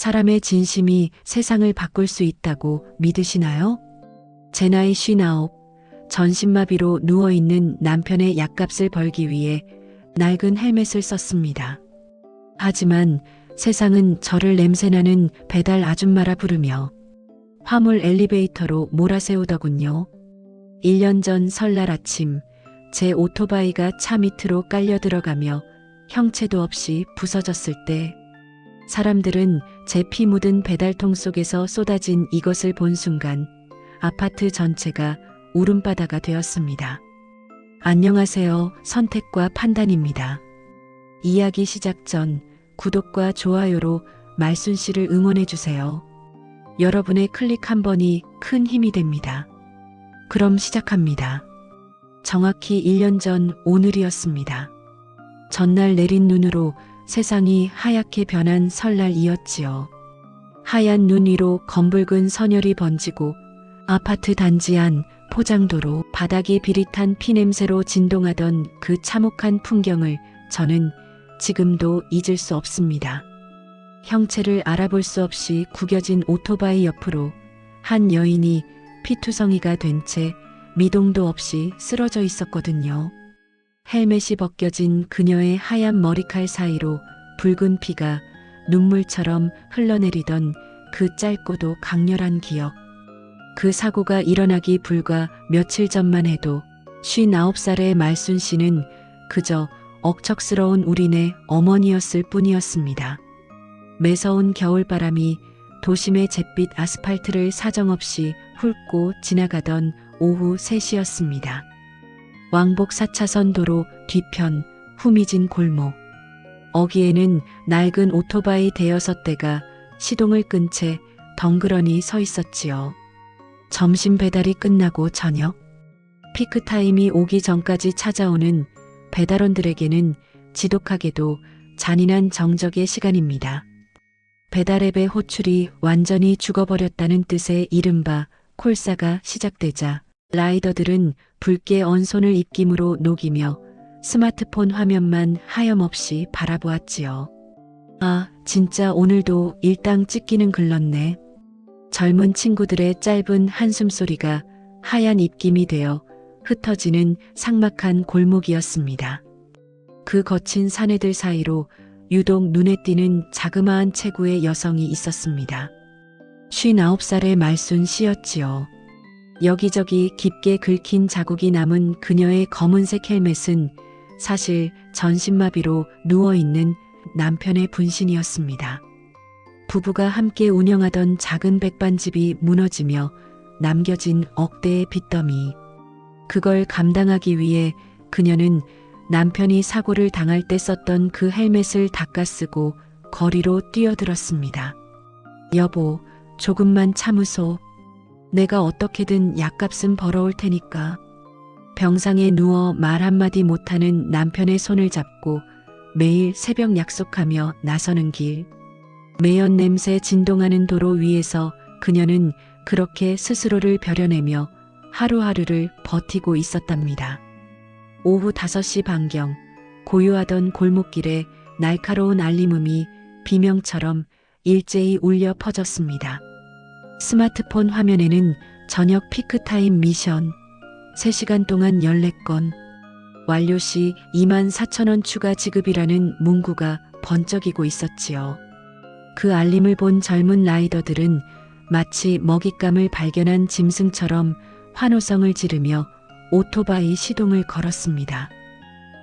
사람의 진심이 세상을 바꿀 수 있다고 믿으시나요? 제 나이 59, 전신마비로 누워있는 남편의 약값을 벌기 위해 낡은 헬멧을 썼습니다. 하지만 세상은 저를 냄새나는 배달 아줌마라 부르며 화물 엘리베이터로 몰아세우더군요. 1년 전 설날 아침 제 오토바이가 차 밑으로 깔려 들어가며 형체도 없이 부서졌을 때 사람들은 제 피 묻은 배달통 속에서 쏟아진 이것을 본 순간 아파트 전체가 울음바다가 되었습니다. 안녕하세요. 선택과 판단입니다. 이야기 시작 전 구독과 좋아요로 말순 씨를 응원해 주세요. 여러분의 클릭 한 번이 큰 힘이 됩니다. 그럼 시작합니다. 정확히 1년 전 오늘이었습니다. 전날 내린 눈으로 세상이 하얗게 변한 설날이었지요. 하얀 눈 위로 검붉은 선혈이 번지고 아파트 단지 안 포장도로 바닥이 비릿한 피냄새로 진동하던 그 참혹한 풍경을 저는 지금도 잊을 수 없습니다. 형체를 알아볼 수 없이 구겨진 오토바이 옆으로 한 여인이 피투성이가 된 채 미동도 없이 쓰러져 있었거든요. 헬멧이 벗겨진 그녀의 하얀 머리칼 사이로 붉은 피가 눈물처럼 흘러내리던 그 짧고도 강렬한 기억. 그 사고가 일어나기 불과 며칠 전만 해도 59살의 말순 씨는 그저 억척스러운 우리네 어머니였을 뿐이었습니다. 매서운 겨울바람이 도심의 잿빛 아스팔트를 사정없이 훑고 지나가던 오후 3시였습니다. 왕복 4차선 도로 뒤편 후미진 골목. 어귀에는 낡은 오토바이 대여섯 대가 시동을 끈 채 덩그러니 서 있었지요. 점심 배달이 끝나고 저녁, 피크타임이 오기 전까지 찾아오는 배달원들에게는 지독하게도 잔인한 정적의 시간입니다. 배달앱의 호출이 완전히 죽어버렸다는 뜻의 이른바 콜사가 시작되자 라이더들은 붉게 언 손을 입김으로 녹이며 스마트폰 화면만 하염없이 바라보았지요. 아, 진짜 오늘도 일당 찍기는 글렀네. 젊은 친구들의 짧은 한숨소리가 하얀 입김이 되어 흩어지는 삭막한 골목이었습니다. 그 거친 사내들 사이로 유독 눈에 띄는 자그마한 체구의 여성이 있었습니다. 59살의 말순 씨였지요. 여기저기 깊게 긁힌 자국이 남은 그녀의 검은색 헬멧은 사실 전신마비로 누워있는 남편의 분신이었습니다. 부부가 함께 운영하던 작은 백반집이 무너지며 남겨진 억대의 빚더미. 그걸 감당하기 위해 그녀는 남편이 사고를 당할 때 썼던 그 헬멧을 닦아 쓰고 거리로 뛰어들었습니다. 여보, 조금만 참으소. 내가 어떻게든 약값은 벌어올 테니까. 병상에 누워 말 한마디 못하는 남편의 손을 잡고 매일 새벽 약속하며 나서는 길. 매연 냄새 진동하는 도로 위에서 그녀는 그렇게 스스로를 벼려내며 하루하루를 버티고 있었답니다. 오후 5시 반경 고요하던 골목길에 날카로운 알림음이 비명처럼 일제히 울려 퍼졌습니다. 스마트폰 화면에는 저녁 피크타임 미션 3시간 동안 14건 완료 시 24,000원 추가 지급이라는 문구가 번쩍이고 있었지요. 그 알림을 본 젊은 라이더들은 마치 먹잇감을 발견한 짐승처럼 환호성을 지르며 오토바이 시동을 걸었습니다.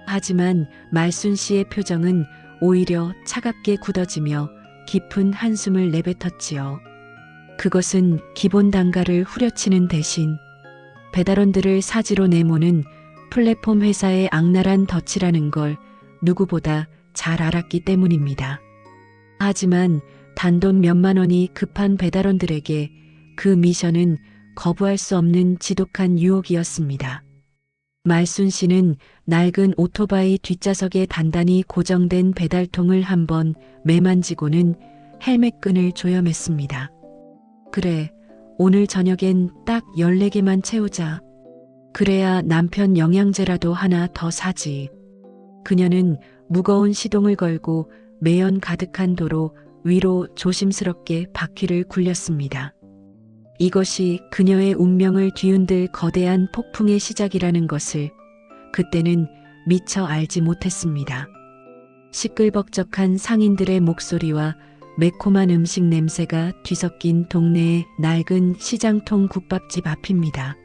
하지만 말순 씨의 표정은 오히려 차갑게 굳어지며 깊은 한숨을 내뱉었지요. 그것은 기본 단가를 후려치는 대신 배달원들을 사지로 내모는 플랫폼 회사의 악랄한 덫이라는 걸 누구보다 잘 알았기 때문입니다. 하지만 단돈 몇만 원이 급한 배달원들에게 그 미션은 거부할 수 없는 지독한 유혹이었습니다. 말순 씨는 낡은 오토바이 뒷좌석에 단단히 고정된 배달통을 한번 매만지고는 헬멧끈을 조여맸습니다. 그래, 오늘 저녁엔 딱 14개만 채우자. 그래야 남편 영양제라도 하나 더 사지. 그녀는 무거운 시동을 걸고 매연 가득한 도로 위로 조심스럽게 바퀴를 굴렸습니다. 이것이 그녀의 운명을 뒤흔들 거대한 폭풍의 시작이라는 것을 그때는 미처 알지 못했습니다. 시끌벅적한 상인들의 목소리와 매콤한 음식 냄새가 뒤섞인 동네의 낡은 시장통 국밥집 앞입니다.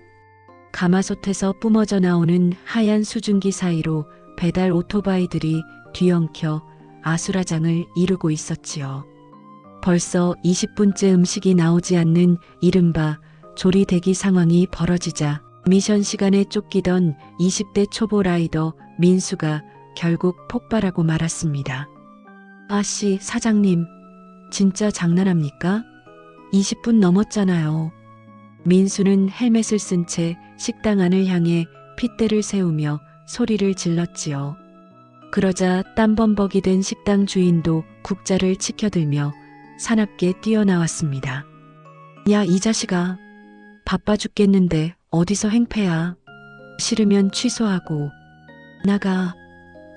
가마솥에서 뿜어져 나오는 하얀 수증기 사이로 배달 오토바이들이 뒤엉켜 아수라장을 이루고 있었지요. 벌써 20분째 음식이 나오지 않는 이른바 조리 대기 상황이 벌어지자 미션 시간에 쫓기던 20대 초보 라이더 민수가 결국 폭발하고 말았습니다. 아씨, 사장님, 진짜 장난합니까? 20분 넘었잖아요. 민수는 헬멧을 쓴 채 식당 안을 향해 핏대를 세우며 소리를 질렀지요. 그러자 땀범벅이 된 식당 주인도 국자를 치켜들며 사납게 뛰어나왔습니다. 야, 이 자식아. 바빠 죽겠는데 어디서 행패야. 싫으면 취소하고 나가.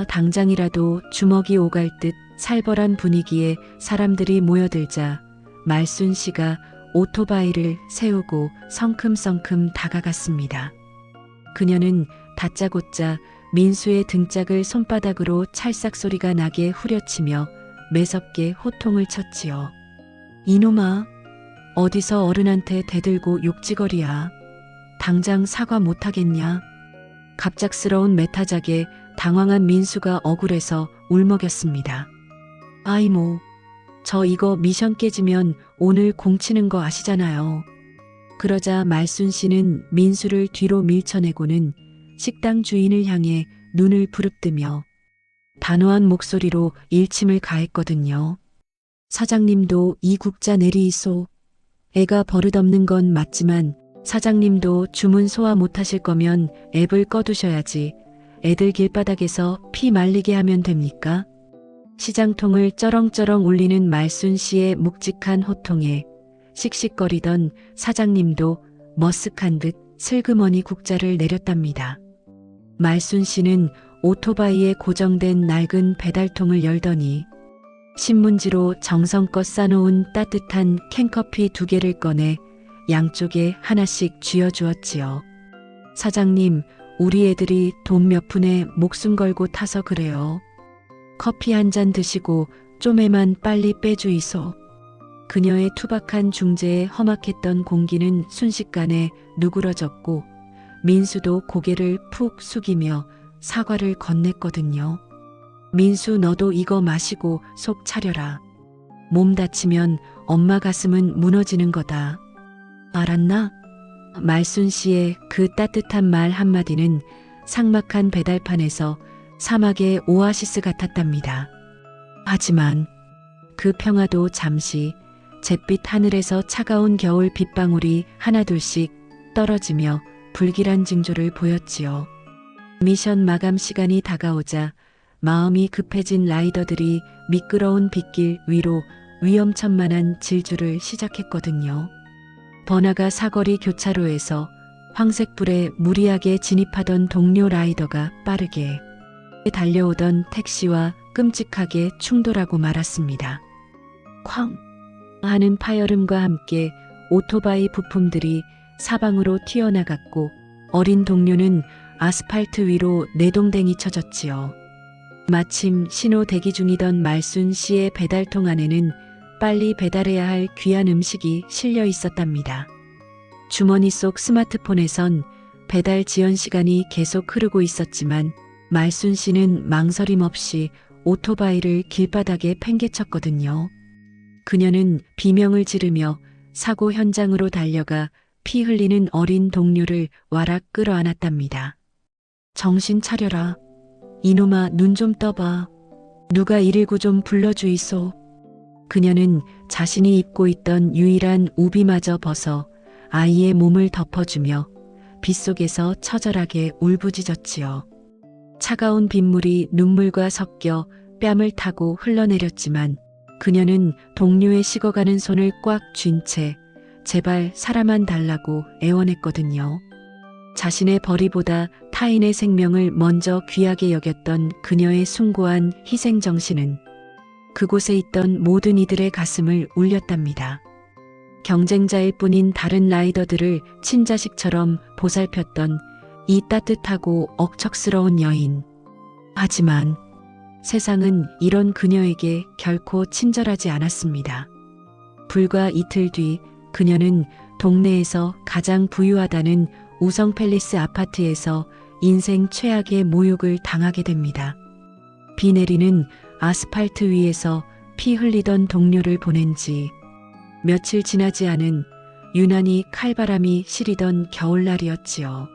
당장이라도 주먹이 오갈 듯 살벌한 분위기에 사람들이 모여들자 말순 씨가 오토바이를 세우고 성큼성큼 다가갔습니다. 그녀는 다짜고짜 민수의 등짝을 손바닥으로 찰싹 소리가 나게 후려치며 매섭게 호통을 쳤지요. 이놈아, 어디서 어른한테 대들고 욕지거리야. 당장 사과 못하겠냐. 갑작스러운 메타작에 당황한 민수가 억울해서 울먹였습니다. 아이모, 저 이거 미션 깨지면 오늘 공치는 거 아시잖아요. 그러자 말순 씨는 민수를 뒤로 밀쳐내고는 식당 주인을 향해 눈을 부릅뜨며 단호한 목소리로 일침을 가했거든요. 사장님도 이 국자 내리이소. 애가 버릇없는 건 맞지만 사장님도 주문 소화 못하실 거면 앱을 꺼두셔야지. 애들 길바닥에서 피 말리게 하면 됩니까? 시장통을 쩌렁쩌렁 울리는 말순 씨의 묵직한 호통에 씩씩거리던 사장님도 머쓱한 듯 슬그머니 국자를 내렸답니다. 말순 씨는 오토바이에 고정된 낡은 배달통을 열더니 신문지로 정성껏 싸놓은 따뜻한 캔커피 2개를 꺼내 양쪽에 하나씩 쥐어주었지요. 사장님, 우리 애들이 돈 몇 푼에 목숨 걸고 타서 그래요. 커피 한 잔 드시고 쪼매만 빨리 빼주이소. 그녀의 투박한 중재에 험악했던 공기는 순식간에 누그러졌고 민수도 고개를 푹 숙이며 사과를 건넸거든요. 민수, 너도 이거 마시고 속 차려라. 몸 다치면 엄마 가슴은 무너지는 거다. 알았나? 말순 씨의 그 따뜻한 말 한마디는 삭막한 배달판에서 사막의 오아시스 같았답니다. 하지만 그 평화도 잠시 잿빛 하늘에서 차가운 겨울 빗방울이 하나둘씩 떨어지며 불길한 징조를 보였지요. 미션 마감 시간이 다가오자 마음이 급해진 라이더들이 미끄러운 빗길 위로 위험천만한 질주를 시작했거든요. 번화가 사거리 교차로에서 황색불에 무리하게 진입하던 동료 라이더가 빠르게 달려오던 택시와 끔찍하게 충돌하고 말았습니다. 쾅 하는 파열음과 함께 오토바이 부품들이 사방으로 튀어나갔고 어린 동료는 아스팔트 위로 내동댕이 쳐졌지요. 마침 신호 대기 중이던 말순 씨의 배달통 안에는 빨리 배달해야 할 귀한 음식이 실려 있었답니다. 주머니 속 스마트폰에선 배달 지연 시간이 계속 흐르고 있었지만 말순 씨는 망설임 없이 오토바이를 길바닥에 팽개쳤거든요. 그녀는 비명을 지르며 사고 현장으로 달려가 피 흘리는 어린 동료를 와락 끌어안았답니다. 정신 차려라. 이놈아, 눈 좀 떠봐. 누가 119 좀 불러주이소. 그녀는 자신이 입고 있던 유일한 우비마저 벗어 아이의 몸을 덮어주며 빗속에서 처절하게 울부짖었지요. 차가운 빗물이 눈물과 섞여 뺨을 타고 흘러내렸지만 그녀는 동료의 식어가는 손을 꽉 쥔 채 제발 살아만 달라고 애원했거든요. 자신의 벌이보다 타인의 생명을 먼저 귀하게 여겼던 그녀의 숭고한 희생정신은 그곳에 있던 모든 이들의 가슴을 울렸답니다. 경쟁자일 뿐인 다른 라이더들을 친자식처럼 보살폈던 이 따뜻하고 억척스러운 여인. 하지만 세상은 이런 그녀에게 결코 친절하지 않았습니다. 불과 이틀 뒤 그녀는 동네에서 가장 부유하다는 우성 팰리스 아파트에서 인생 최악의 모욕을 당하게 됩니다. 비 내리는 아스팔트 위에서 피 흘리던 동료를 보낸 지 며칠 지나지 않은 유난히 칼바람이 시리던 겨울날이었지요.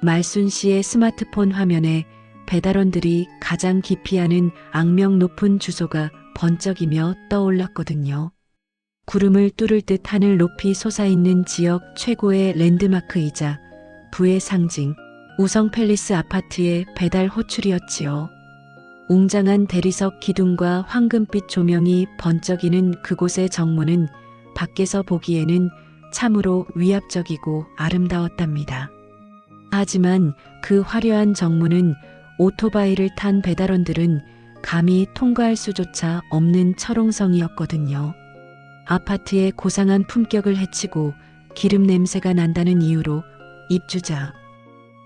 말순 씨의 스마트폰 화면에 배달원들이 가장 기피하는 악명 높은 주소가 번쩍이며 떠올랐거든요. 구름을 뚫을 듯 하늘 높이 솟아있는 지역 최고의 랜드마크이자 부의 상징 우성 팰리스 아파트의 배달 호출이었지요. 웅장한 대리석 기둥과 황금빛 조명이 번쩍이는 그곳의 정문은 밖에서 보기에는 참으로 위압적이고 아름다웠답니다. 하지만 그 화려한 정문은 오토바이를 탄 배달원들은 감히 통과할 수조차 없는 철옹성이었거든요. 아파트의 고상한 품격을 해치고 기름 냄새가 난다는 이유로 입주자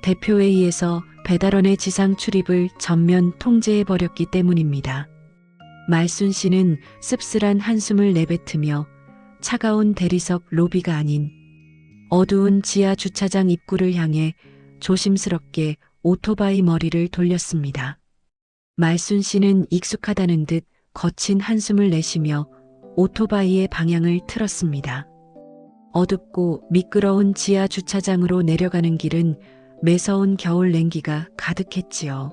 대표회의에서 배달원의 지상 출입을 전면 통제해버렸기 때문입니다. 말순 씨는 씁쓸한 한숨을 내뱉으며 차가운 대리석 로비가 아닌 어두운 지하 주차장 입구를 향해 조심스럽게 오토바이 머리를 돌렸습니다. 말순 씨는 익숙하다는 듯 거친 한숨을 내쉬며 오토바이의 방향을 틀었습니다. 어둡고 미끄러운 지하 주차장으로 내려가는 길은 매서운 겨울 냉기가 가득했지요.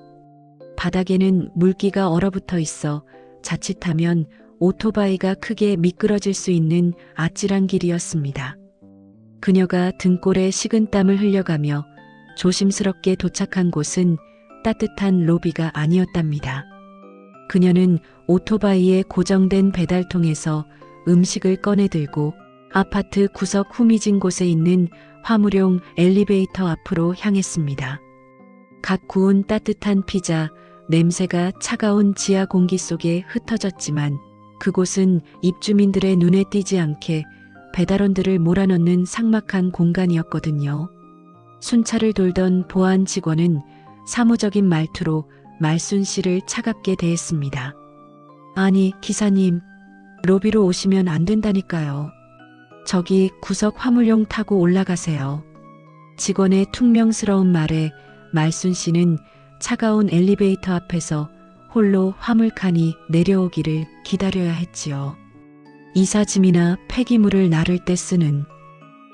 바닥에는 물기가 얼어붙어 있어 자칫하면 오토바이가 크게 미끄러질 수 있는 아찔한 길이었습니다. 그녀가 등골에 식은땀을 흘려가며 조심스럽게 도착한 곳은 따뜻한 로비가 아니었답니다. 그녀는 오토바이에 고정된 배달통에서 음식을 꺼내 들고 아파트 구석 후미진 곳에 있는 화물용 엘리베이터 앞으로 향했습니다. 갓 구운 따뜻한 피자, 냄새가 차가운 지하 공기 속에 흩어졌지만 그곳은 입주민들의 눈에 띄지 않게 배달원들을 몰아넣는 삭막한 공간이었거든요. 순찰을 돌던 보안 직원은 사무적인 말투로 말순 씨를 차갑게 대했습니다. 아니, 기사님, 로비로 오시면 안 된다니까요. 저기 구석 화물용 타고 올라가세요. 직원의 퉁명스러운 말에 말순 씨는 차가운 엘리베이터 앞에서 홀로 화물칸이 내려오기를 기다려야 했지요. 이사짐이나 폐기물을 나를 때 쓰는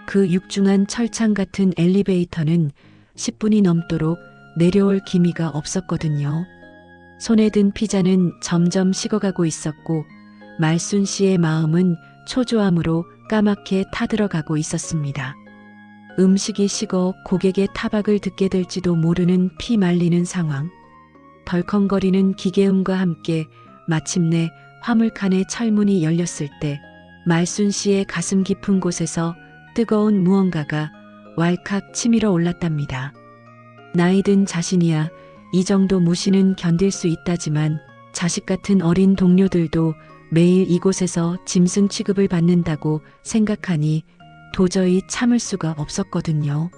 그 육중한 철창 같은 엘리베이터는 10분이 넘도록 내려올 기미가 없었거든요. 손에 든 피자는 점점 식어가고 있었고 말순 씨의 마음은 초조함으로 까맣게 타들어가고 있었습니다. 음식이 식어 고객의 타박을 듣게 될지도 모르는 피 말리는 상황. 덜컹거리는 기계음과 함께 마침내 화물칸의 철문이 열렸을 때 말순 씨의 가슴 깊은 곳에서 뜨거운 무언가가 왈칵 치밀어 올랐답니다. 나이든 자신이야 이 정도 무시는 견딜 수 있다지만 자식 같은 어린 동료들도 매일 이곳에서 짐승 취급을 받는다고 생각하니 도저히 참을 수가 없었거든요.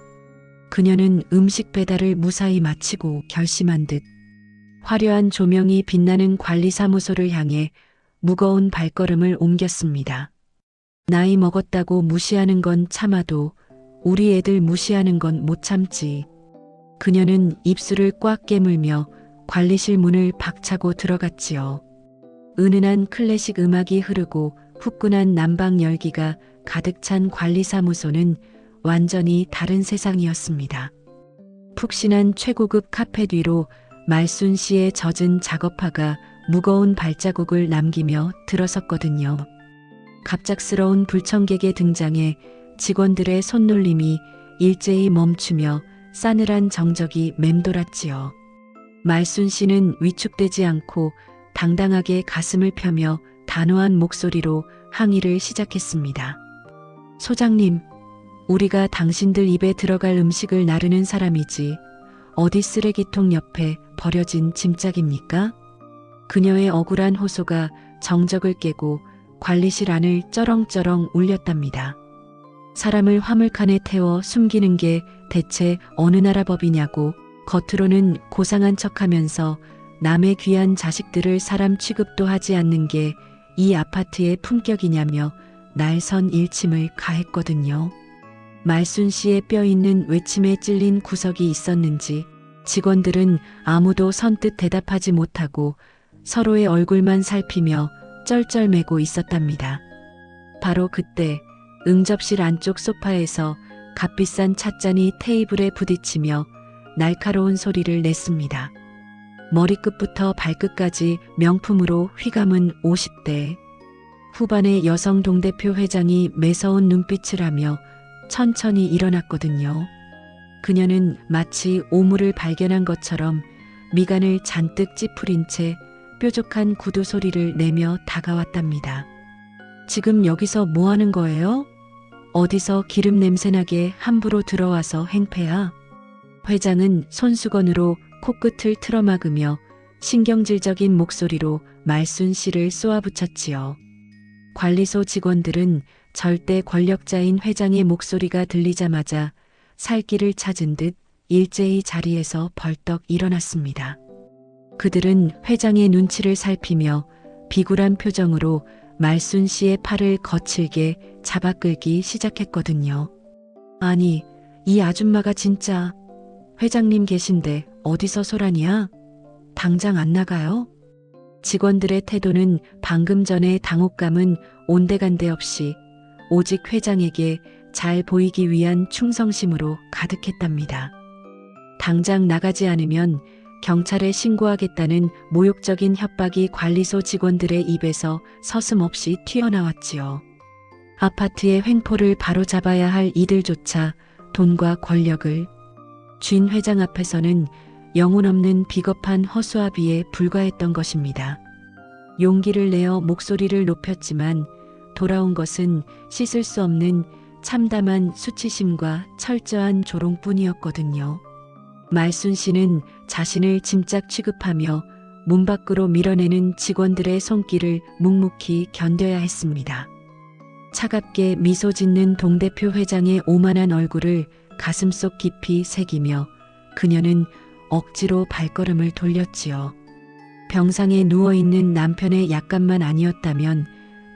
그녀는 음식 배달을 무사히 마치고 결심한 듯 화려한 조명이 빛나는 관리사무소를 향해 무거운 발걸음을 옮겼습니다. 나이 먹었다고 무시하는 건 참아도 우리 애들 무시하는 건 못 참지. 그녀는 입술을 꽉 깨물며 관리실 문을 박차고 들어갔지요. 은은한 클래식 음악이 흐르고 후끈한 난방 열기가 가득 찬 관리사무소는 완전히 다른 세상이었습니다. 푹신한 최고급 카펫 위로 말순 씨의 젖은 작업화가 무거운 발자국을 남기며 들어섰거든요. 갑작스러운 불청객의 등장에 직원들의 손놀림이 일제히 멈추며 싸늘한 정적이 맴돌았지요. 말순 씨는 위축되지 않고 당당하게 가슴을 펴며 단호한 목소리로 항의를 시작했습니다. 소장님, 우리가 당신들 입에 들어갈 음식을 나르는 사람이지 어디 쓰레기통 옆에 버려진 짐짝입니까? 그녀의 억울한 호소가 정적을 깨고 관리실 안을 쩌렁쩌렁 울렸답니다. 사람을 화물칸에 태워 숨기는 게 대체 어느 나라 법이냐고 겉으로는 고상한 척하면서 남의 귀한 자식들을 사람 취급도 하지 않는 게 이 아파트의 품격이냐며 날선 일침을 가했거든요. 말순 씨의 뼈 있는 외침에 찔린 구석이 있었는지 직원들은 아무도 선뜻 대답하지 못하고 서로의 얼굴만 살피며 쩔쩔매고 있었답니다. 바로 그때 응접실 안쪽 소파에서 값비싼 찻잔이 테이블에 부딪히며 날카로운 소리를 냈습니다. 머리끝부터 발끝까지 명품으로 휘감은 50대 후반의 여성 동대표 회장이 매서운 눈빛을 하며 천천히 일어났거든요. 그녀는 마치 오물을 발견한 것처럼 미간을 잔뜩 찌푸린 채 뾰족한 구두 소리를 내며 다가왔답니다. 지금 여기서 뭐 하는 거예요? 어디서 기름 냄새나게 함부로 들어와서 행패야? 회장은 손수건으로 코끝을 틀어막으며 신경질적인 목소리로 말순 씨를 쏘아붙였지요. 관리소 직원들은 절대 권력자인 회장의 목소리가 들리자마자 살길을 찾은 듯 일제히 자리에서 벌떡 일어났습니다. 그들은 회장의 눈치를 살피며 비굴한 표정으로 말순 씨의 팔을 거칠게 잡아끌기 시작했거든요. 아니, 이 아줌마가 진짜 회장님 계신데 어디서 소란이야? 당장 안 나가요? 직원들의 태도는 방금 전의 당혹감은 온데간데 없이 오직 회장에게 잘 보이기 위한 충성심으로 가득했답니다. 당장 나가지 않으면 경찰에 신고하겠다는 모욕적인 협박이 관리소 직원들의 입에서 서슴없이 튀어나왔지요. 아파트의 횡포를 바로잡아야 할 이들조차 돈과 권력을 쥔 회장 앞에서는 영혼 없는 비겁한 허수아비에 불과했던 것입니다. 용기를 내어 목소리를 높였지만 돌아온 것은 씻을 수 없는 참담한 수치심과 철저한 조롱뿐이었거든요. 말순 씨는 자신을 짐짝 취급하며 문 밖으로 밀어내는 직원들의 손길을 묵묵히 견뎌야 했습니다. 차갑게 미소 짓는 동대표 회장의 오만한 얼굴을 가슴속 깊이 새기며 그녀는 억지로 발걸음을 돌렸지요. 병상에 누워있는 남편의 약간만 아니었다면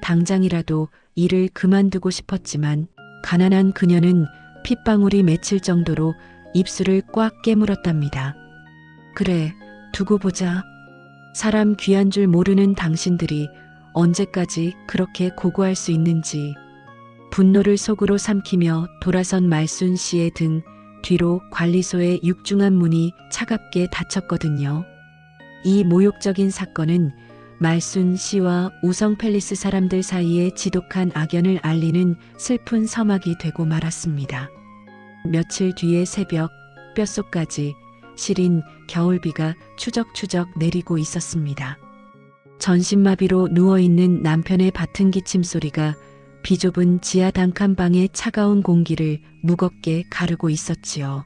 당장이라도 일을 그만두고 싶었지만 가난한 그녀는 핏방울이 맺힐 정도로 입술을 꽉 깨물었답니다. 그래, 두고 보자. 사람 귀한 줄 모르는 당신들이 언제까지 그렇게 고고할 수 있는지. 분노를 속으로 삼키며 돌아선 말순 씨의 등 뒤로 관리소의 육중한 문이 차갑게 닫혔거든요. 이 모욕적인 사건은 말순 씨와 우성 팰리스 사람들 사이에 지독한 악연을 알리는 슬픈 서막이 되고 말았습니다. 며칠 뒤의 새벽, 뼛속까지 시린 겨울비가 추적추적 내리고 있었습니다. 전신마비로 누워있는 남편의 밭은 기침 소리가 비좁은 지하 단칸방의 차가운 공기를 무겁게 가르고 있었지요.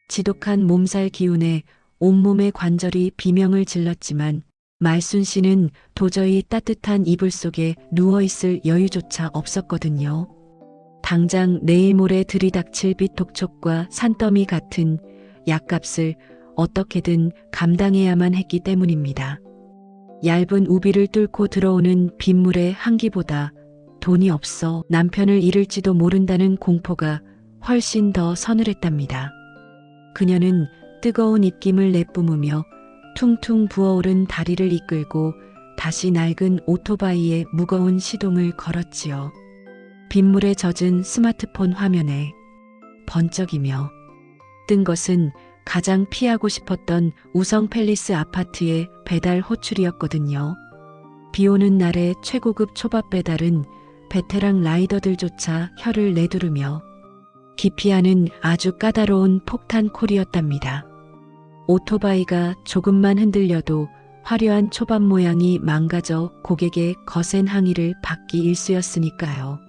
지독한 몸살 기운에 온몸의 관절이 비명을 질렀지만 말순 씨는 도저히 따뜻한 이불 속에 누워있을 여유조차 없었거든요. 당장 내일 모레 들이닥칠 빚 독촉과 산더미 같은 약값을 어떻게든 감당해야만 했기 때문입니다. 얇은 우비를 뚫고 들어오는 빗물의 한기보다 돈이 없어 남편을 잃을지도 모른다는 공포가 훨씬 더 서늘했답니다. 그녀는 뜨거운 입김을 내뿜으며 퉁퉁 부어오른 다리를 이끌고 다시 낡은 오토바이의 무거운 시동을 걸었지요. 빗물에 젖은 스마트폰 화면에 번쩍이며 뜬 것은 가장 피하고 싶었던 우성 팰리스 아파트의 배달 호출이었거든요. 비 오는 날의 최고급 초밥 배달은 베테랑 라이더들조차 혀를 내두르며 기피하는 아주 까다로운 폭탄 콜이었답니다. 오토바이가 조금만 흔들려도 화려한 초밥 모양이 망가져 고객의 거센 항의를 받기 일쑤였으니까요.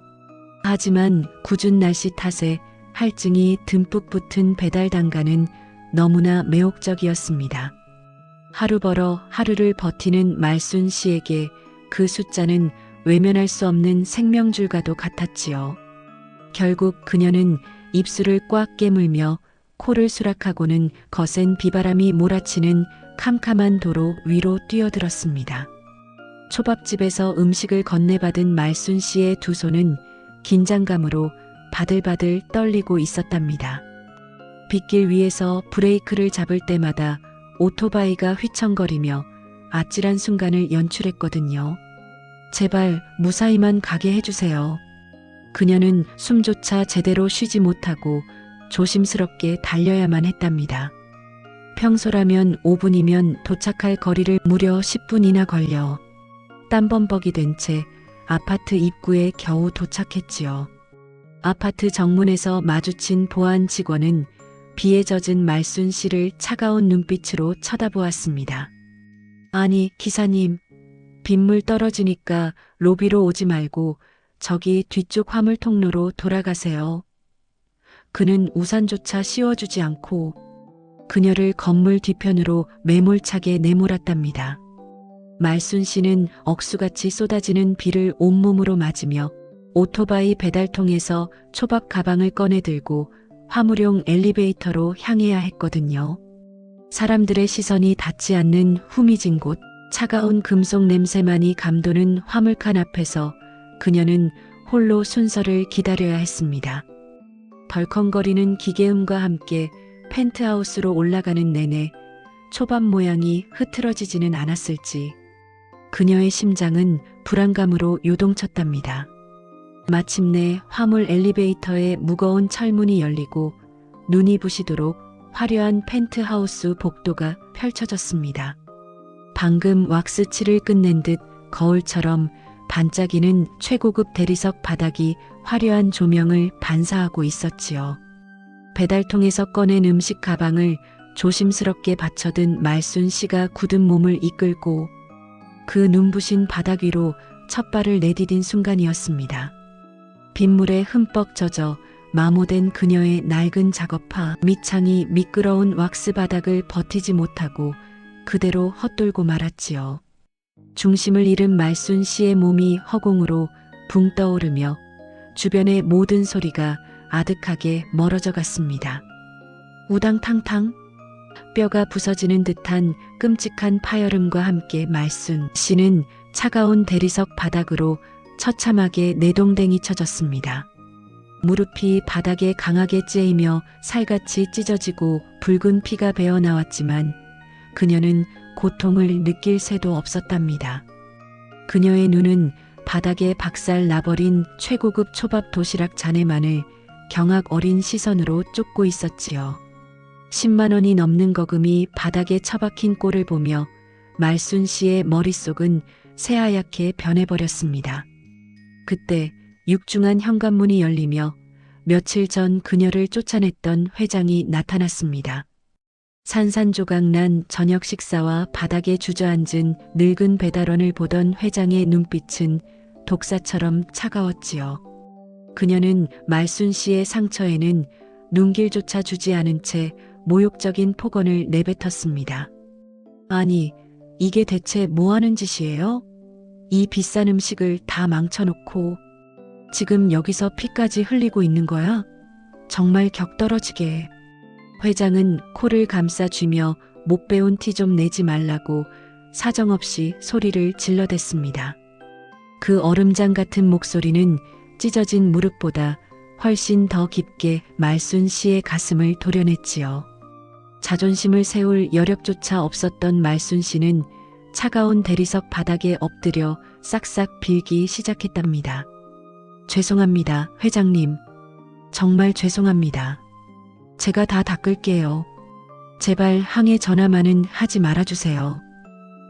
하지만 궂은 날씨 탓에 할증이 듬뿍 붙은 배달 단가는 너무나 매혹적이었습니다. 하루 벌어 하루를 버티는 말순 씨에게 그 숫자는 외면할 수 없는 생명줄과도 같았지요. 결국 그녀는 입술을 꽉 깨물며 코를 수락하고는 거센 비바람이 몰아치는 캄캄한 도로 위로 뛰어들었습니다. 초밥집에서 음식을 건네받은 말순 씨의 두 손은 긴장감으로 바들바들 떨리고 있었답니다. 빗길 위에서 브레이크를 잡을 때마다 오토바이가 휘청거리며 아찔한 순간을 연출했거든요. 제발 무사히만 가게 해주세요. 그녀는 숨조차 제대로 쉬지 못하고 조심스럽게 달려야만 했답니다. 평소라면 5분이면 도착할 거리를 무려 10분이나 걸려 땀범벅이 된 채 아파트 입구에 겨우 도착했지요. 아파트 정문에서 마주친 보안 직원은 비에 젖은 말순 씨를 차가운 눈빛으로 쳐다보았습니다. 아니, 기사님, 빗물 떨어지니까 로비로 오지 말고 저기 뒤쪽 화물 통로로 돌아가세요. 그는 우산조차 씌워주지 않고 그녀를 건물 뒤편으로 매몰차게 내몰았답니다. 말순 씨는 억수같이 쏟아지는 비를 온몸으로 맞으며 오토바이 배달통에서 초밥 가방을 꺼내 들고 화물용 엘리베이터로 향해야 했거든요. 사람들의 시선이 닿지 않는 후미진 곳, 차가운 금속 냄새만이 감도는 화물칸 앞에서 그녀는 홀로 순서를 기다려야 했습니다. 덜컹거리는 기계음과 함께 펜트하우스로 올라가는 내내 초밥 모양이 흐트러지지는 않았을지 그녀의 심장은 불안감으로 요동쳤답니다. 마침내 화물 엘리베이터의 무거운 철문이 열리고 눈이 부시도록 화려한 펜트하우스 복도가 펼쳐졌습니다. 방금 왁스칠을 끝낸 듯 거울처럼 반짝이는 최고급 대리석 바닥이 화려한 조명을 반사하고 있었지요. 배달통에서 꺼낸 음식 가방을 조심스럽게 받쳐든 말순 씨가 굳은 몸을 이끌고 그 눈부신 바닥 위로 첫 발을 내디딘 순간이었습니다. 빗물에 흠뻑 젖어 마모된 그녀의 낡은 작업화 밑창이 미끄러운 왁스 바닥을 버티지 못하고 그대로 헛돌고 말았지요. 중심을 잃은 말순 씨의 몸이 허공으로 붕 떠오르며 주변의 모든 소리가 아득하게 멀어져 갔습니다. 우당탕탕 뼈가 부서지는 듯한 끔찍한 파열음과 함께 말순 씨는 차가운 대리석 바닥으로 처참하게 내동댕이 쳐졌습니다. 무릎이 바닥에 강하게 째이며 살같이 찢어지고 붉은 피가 배어나왔지만 그녀는 고통을 느낄 새도 없었답니다. 그녀의 눈은 바닥에 박살 나버린 최고급 초밥 도시락 잔해만을 경악 어린 시선으로 쫓고 있었지요. 10만 원이 넘는 거금이 바닥에 처박힌 꼴을 보며 말순 씨의 머릿속은 새하얗게 변해버렸습니다. 그때 육중한 현관문이 열리며 며칠 전 그녀를 쫓아냈던 회장이 나타났습니다. 산산조각난 저녁 식사와 바닥에 주저앉은 늙은 배달원을 보던 회장의 눈빛은 독사처럼 차가웠지요. 그녀는 말순 씨의 상처에는 눈길조차 주지 않은 채 모욕적인 폭언을 내뱉었습니다. 아니, 이게 대체 뭐 하는 짓이에요? 이 비싼 음식을 다 망쳐놓고 지금 여기서 피까지 흘리고 있는 거야? 정말 격떨어지게. 회장은 코를 감싸쥐며 못 배운 티 좀 내지 말라고 사정없이 소리를 질러댔습니다. 그 얼음장 같은 목소리는 찢어진 무릎보다 훨씬 더 깊게 말순 씨의 가슴을 도려냈지요. 자존심을 세울 여력조차 없었던 말순 씨는 차가운 대리석 바닥에 엎드려 싹싹 빌기 시작했답니다. 죄송합니다, 회장님. 정말 죄송합니다. 제가 다 닦을게요. 제발 항해 전화만은 하지 말아주세요.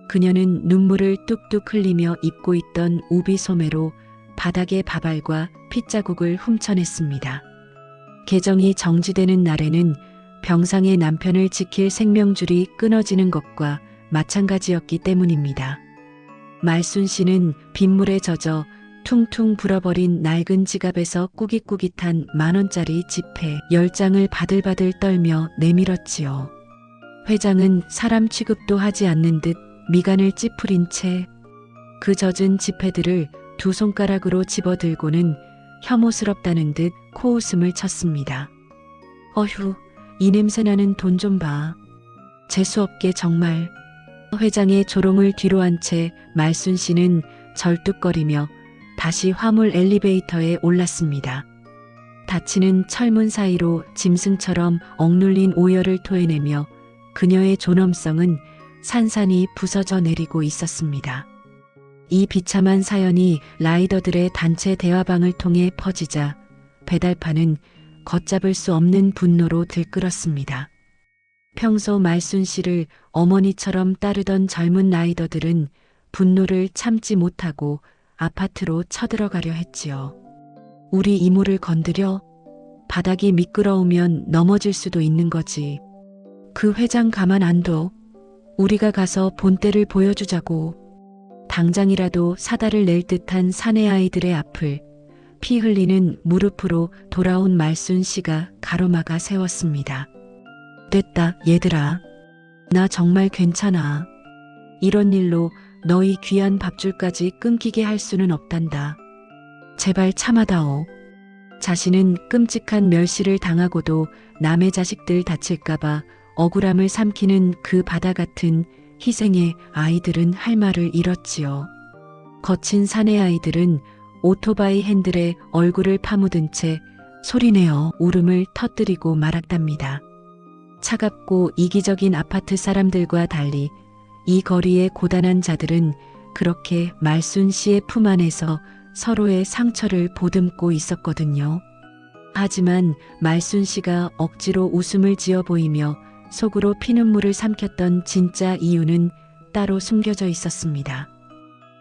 그녀는 눈물을 뚝뚝 흘리며 입고 있던 우비 소매로 바닥의 밥알과 핏자국을 훔쳐냈습니다. 계정이 정지되는 날에는 병상의 남편을 지킬 생명줄이 끊어지는 것과 마찬가지였기 때문입니다. 말순 씨는 빗물에 젖어 퉁퉁 불어버린 낡은 지갑에서 꾸깃꾸깃한 10,000원짜리 지폐 10장을 바들바들 떨며 내밀었지요. 회장은 사람 취급도 하지 않는 듯 미간을 찌푸린 채 그 젖은 지폐들을 두 손가락으로 집어들고는 혐오스럽다는 듯 코웃음을 쳤습니다. 어휴, 이 냄새나는 돈 좀 봐. 재수없게 정말. 회장의 조롱을 뒤로 한 채 말순 씨는 절뚝거리며 다시 화물 엘리베이터에 올랐습니다. 닫히는 철문 사이로 짐승처럼 억눌린 오열을 토해내며 그녀의 존엄성은 산산이 부서져 내리고 있었습니다. 이 비참한 사연이 라이더들의 단체 대화방을 통해 퍼지자 배달파는 걷잡을 수 없는 분노로 들끓었습니다. 평소 말순 씨를 어머니처럼 따르던 젊은 라이더들은 분노를 참지 못하고 아파트로 쳐들어가려 했지요. 우리 이모를 건드려? 바닥이 미끄러우면 넘어질 수도 있는 거지. 그 회장 가만 안 둬. 우리가 가서 본때를 보여주자고. 당장이라도 사다를 낼 듯한 사내 아이들의 앞을 피 흘리는 무릎으로 돌아온 말순 씨가 가로막아 세웠습니다. 됐다, 얘들아. 나 정말 괜찮아. 이런 일로 너희 귀한 밥줄까지 끊기게 할 수는 없단다. 제발 참아다오. 자신은 끔찍한 멸시를 당하고도 남의 자식들 다칠까봐 억울함을 삼키는 그 바다 같은 희생의 아이들은 할 말을 잃었지요. 거친 사내 아이들은 오토바이 핸들에 얼굴을 파묻은 채 소리내어 울음을 터뜨리고 말았답니다. 차갑고 이기적인 아파트 사람들과 달리 이 거리의 고단한 자들은 그렇게 말순 씨의 품 안에서 서로의 상처를 보듬고 있었거든요. 하지만 말순 씨가 억지로 웃음을 지어 보이며 속으로 피눈물을 삼켰던 진짜 이유는 따로 숨겨져 있었습니다.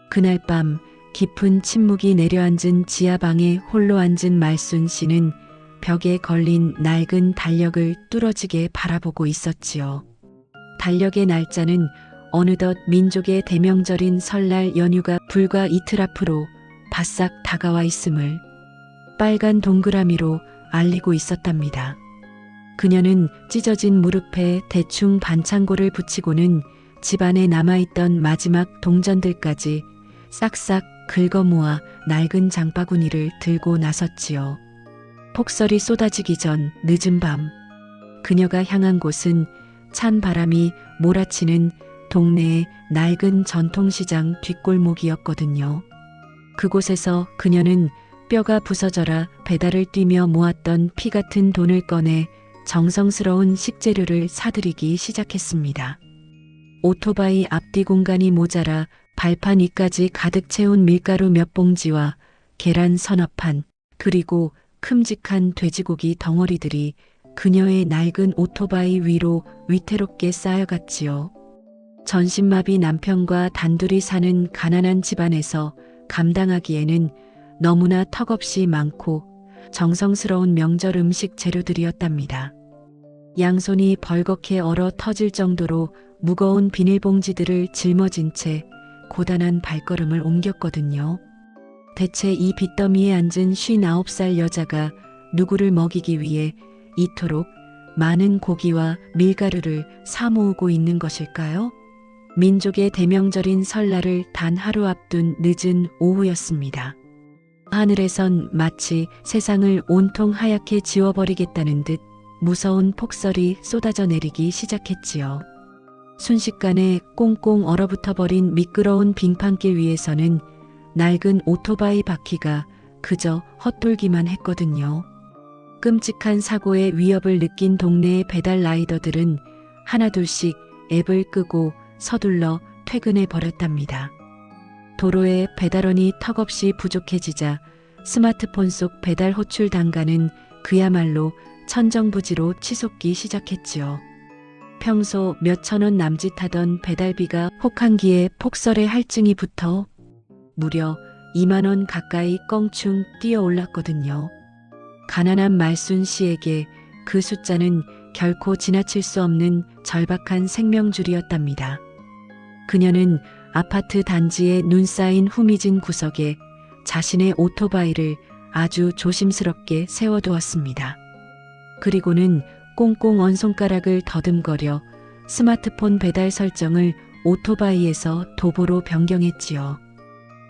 그날 밤 깊은 침묵이 내려앉은 지하방에 홀로 앉은 말순 씨는 벽에 걸린 낡은 달력을 뚫어지게 바라보고 있었지요. 달력의 날짜는 어느덧 민족의 대명절인 설날 연휴가 불과 이틀 앞으로 바싹 다가와 있음을 빨간 동그라미로 알리고 있었답니다. 그녀는 찢어진 무릎에 대충 반창고를 붙이고는 집안에 남아있던 마지막 동전들까지 싹싹 긁어 모아 낡은 장바구니를 들고 나섰지요. 폭설이 쏟아지기 전 늦은 밤, 그녀가 향한 곳은 찬 바람이 몰아치는 동네의 낡은 전통시장 뒷골목이었거든요. 그곳에서 그녀는 뼈가 부서져라 배달을 뛰며 모았던 피 같은 돈을 꺼내 정성스러운 식재료를 사들이기 시작했습니다. 오토바이 앞뒤 공간이 모자라 발판 위까지 가득 채운 밀가루 몇 봉지와 계란 서너 판, 그리고 큼직한 돼지고기 덩어리들이 그녀의 낡은 오토바이 위로 위태롭게 쌓여갔지요. 전신마비 남편과 단둘이 사는 가난한 집안에서 감당하기에는 너무나 턱없이 많고 정성스러운 명절 음식 재료들이었답니다. 양손이 벌겋게 얼어 터질 정도로 무거운 비닐봉지들을 짊어진 채 고단한 발걸음을 옮겼거든요. 대체 이 빚더미에 앉은 59살 여자가 누구를 먹이기 위해 이토록 많은 고기와 밀가루를 사모으고 있는 것일까요? 민족의 대명절인 설날을 단 하루 앞둔 늦은 오후였습니다. 하늘에선 마치 세상을 온통 하얗게 지워버리겠다는 듯 무서운 폭설이 쏟아져 내리기 시작했지요. 순식간에 꽁꽁 얼어붙어버린 미끄러운 빙판길 위에서는 낡은 오토바이 바퀴가 그저 헛돌기만 했거든요. 끔찍한 사고의 위협을 느낀 동네의 배달 라이더들은 하나둘씩 앱을 끄고 서둘러 퇴근해 버렸답니다. 도로에 배달원이 턱없이 부족해지자 스마트폰 속 배달 호출 단가는 그야말로 천정부지로 치솟기 시작했지요. 평소 몇천 원 남짓하던 배달비가 혹한기에 폭설의 할증이 붙어 무려 2만 원 가까이 껑충 뛰어올랐거든요. 가난한 말순 씨에게 그 숫자는 결코 지나칠 수 없는 절박한 생명줄이었답니다. 그녀는 아파트 단지에 눈 쌓인 후미진 구석에 자신의 오토바이를 아주 조심스럽게 세워두었습니다. 그리고는 꽁꽁 언 손가락을 더듬거려 스마트폰 배달 설정을 오토바이에서 도보로 변경했지요.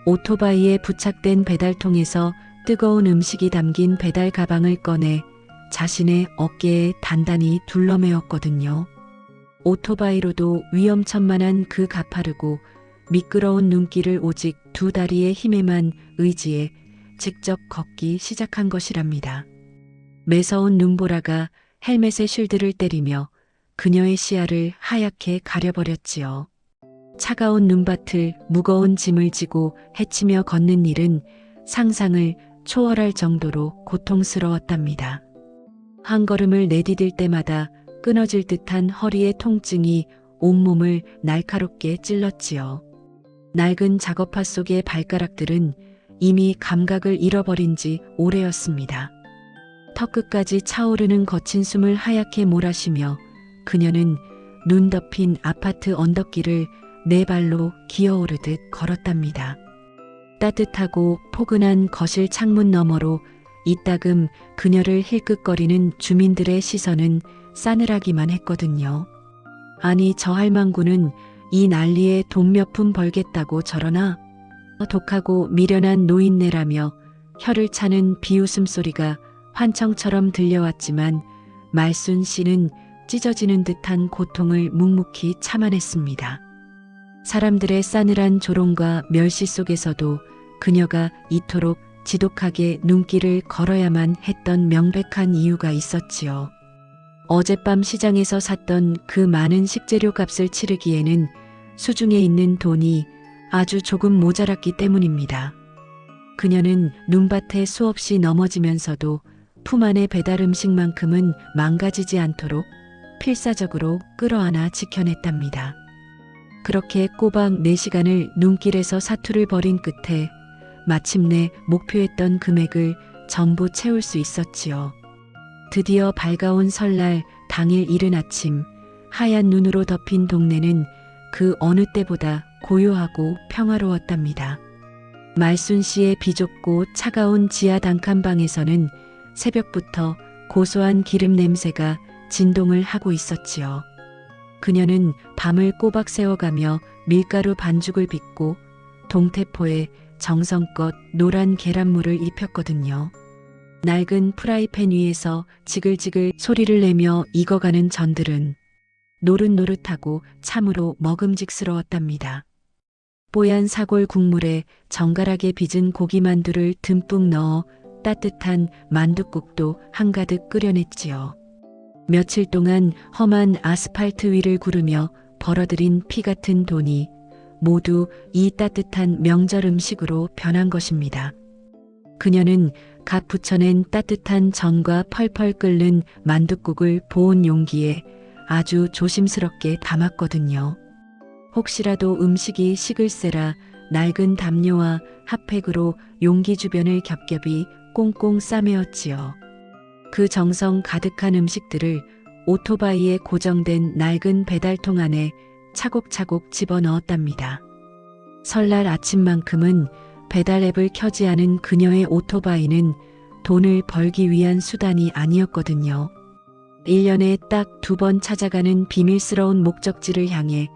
오토바이에 부착된 배달통에서 뜨거운 음식이 담긴 배달 가방을 꺼내 자신의 어깨에 단단히 둘러매었거든요. 오토바이로도 위험천만한 그 가파르고 미끄러운 눈길을 오직 두 다리의 힘에만 의지해 직접 걷기 시작한 것이랍니다. 매서운 눈보라가 헬멧의 쉴드를 때리며 그녀의 시야를 하얗게 가려버렸지요. 차가운 눈밭을 무거운 짐을 지고 헤치며 걷는 일은 상상을 초월할 정도로 고통스러웠답니다. 한 걸음을 내디딜 때마다 끊어질 듯한 허리의 통증이 온몸을 날카롭게 찔렀지요. 낡은 작업화 속의 발가락들은 이미 감각을 잃어버린 지 오래였습니다. 턱끝까지 차오르는 거친 숨을 하얗게 몰아쉬며 그녀는 눈 덮인 아파트 언덕길을 네 발로 기어오르듯 걸었답니다. 따뜻하고 포근한 거실 창문 너머로 이따금 그녀를 힐끗거리는 주민들의 시선은 싸늘하기만 했거든요. 아니 저 할망구는 이 난리에 돈 몇 푼 벌겠다고 저러나? 독하고 미련한 노인네라며 혀를 차는 비웃음 소리가 환청처럼 들려왔지만 말순 씨는 찢어지는 듯한 고통을 묵묵히 참아냈습니다. 사람들의 싸늘한 조롱과 멸시 속에서도 그녀가 이토록 지독하게 눈길을 걸어야만 했던 명백한 이유가 있었지요. 어젯밤 시장에서 샀던 그 많은 식재료 값을 치르기에는 수중에 있는 돈이 아주 조금 모자랐기 때문입니다. 그녀는 눈밭에 수없이 넘어지면서도 품 안의 배달 음식만큼은 망가지지 않도록 필사적으로 끌어안아 지켜냈답니다. 그렇게 꼬박 4시간을 눈길에서 사투를 벌인 끝에 마침내 목표했던 금액을 전부 채울 수 있었지요. 드디어 밝아온 설날 당일 이른 아침 하얀 눈으로 덮인 동네는 그 어느 때보다 고요하고 평화로웠답니다. 말순 씨의 비좁고 차가운 지하 단칸방에서는 새벽부터 고소한 기름 냄새가 진동을 하고 있었지요. 그녀는 밤을 꼬박 새워가며 밀가루 반죽을 빚고 동태포에 정성껏 노란 계란물을 입혔거든요. 낡은 프라이팬 위에서 지글지글 소리를 내며 익어가는 전들은 노릇노릇하고 참으로 먹음직스러웠답니다. 뽀얀 사골 국물에 정갈하게 빚은 고기만두를 듬뿍 넣어 따뜻한 만둣국도 한가득 끓여냈지요. 며칠 동안 험한 아스팔트 위를 구르며 벌어들인 피 같은 돈이 모두 이 따뜻한 명절 음식으로 변한 것입니다. 그녀는 갓 부쳐낸 따뜻한 전과 펄펄 끓는 만둣국을 보온 용기에 아주 조심스럽게 담았거든요. 혹시라도 음식이 식을세라 낡은 담요와 핫팩으로 용기 주변을 겹겹이 꽁꽁 싸매었지요. 그 정성 가득한 음식들을 오토바이에 고정된 낡은 배달통 안에 차곡차곡 집어넣었답니다. 설날 아침만큼은 배달 앱을 켜지 않은 그녀의 오토바이는 돈을 벌기 위한 수단이 아니었거든요. 1년에 딱 2번 찾아가는 비밀스러운 목적지를 향해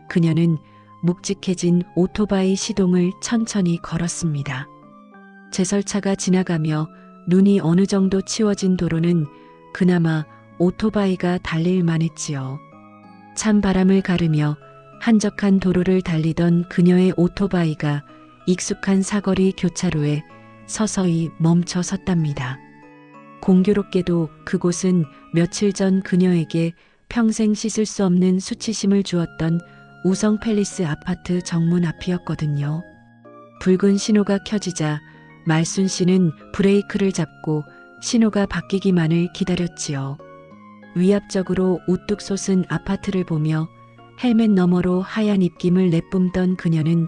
그녀는 묵직해진 오토바이 시동을 천천히 걸었습니다. 제설차가 지나가며 눈이 어느 정도 치워진 도로는 그나마 오토바이가 달릴 만했지요. 찬 바람을 가르며 한적한 도로를 달리던 그녀의 오토바이가 익숙한 사거리 교차로에 서서히 멈춰 섰답니다. 공교롭게도 그곳은 며칠 전 그녀에게 평생 씻을 수 없는 수치심을 주었던 우성 팰리스 아파트 정문 앞이었거든요. 붉은 신호가 켜지자 말순 씨는 브레이크를 잡고 신호가 바뀌기만을 기다렸지요. 위압적으로 우뚝 솟은 아파트를 보며 헬멧 너머로 하얀 입김을 내뿜던 그녀는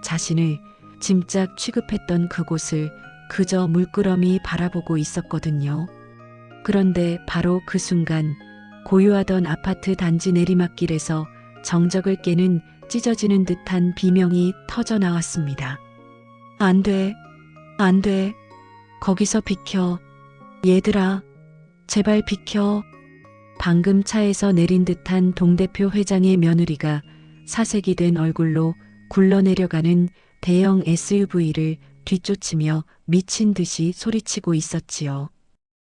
자신을 짐작 취급했던 그곳을 그저 물끄러미 바라보고 있었거든요. 그런데 바로 그 순간 고요하던 아파트 단지 내리막길에서 정적을 깨는 찢어지는 듯한 비명이 터져 나왔습니다. 안 돼, 안 돼. 거기서 비켜. 얘들아, 제발 비켜. 방금 차에서 내린 듯한 동대표 회장의 며느리가 사색이 된 얼굴로 굴러내려가는 대형 SUV를 뒤쫓으며 미친 듯이 소리치고 있었지요.